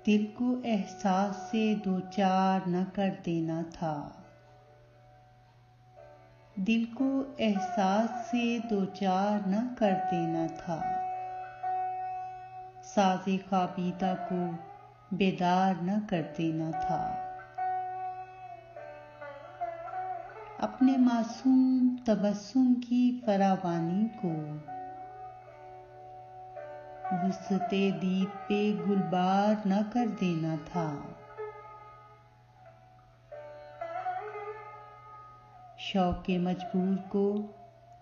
दिल को एहसास से दो चार न कर देना था। दिल को एहसास से दो चार न कर देना था। साज़े ख्वाबीदा को बेदार न कर देना था। अपने मासूम तबस्सुम की फरावानी को वुसअते दीद पे गुलबार न कर देना था। शौक़े मजबूर को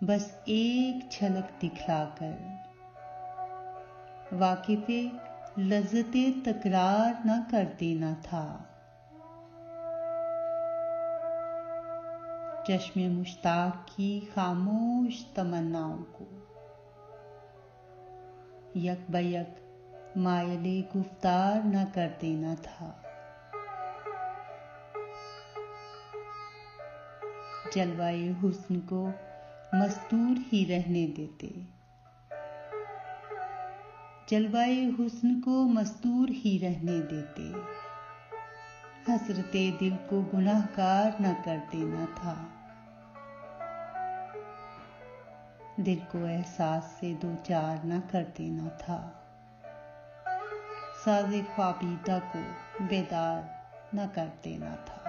बस एक झलक दिखलाकर वाक़िफ़े लज़्ज़ते तकरार न कर देना था। चश्मे मुश्ताक की खामोश तमन्नाओं को यक बयक मायले गुफ्तार न कर देना था। जलवाए हुस्न को मस्तूर ही रहने देते। जलवाए हुस्न को मस्तूर ही रहने देते। हसरते दिल को गुनाहगार न कर देना था। दिल को एहसास से दो चार न कर देना था। साज़े ख्वाबीदा को बेदार न कर देना था।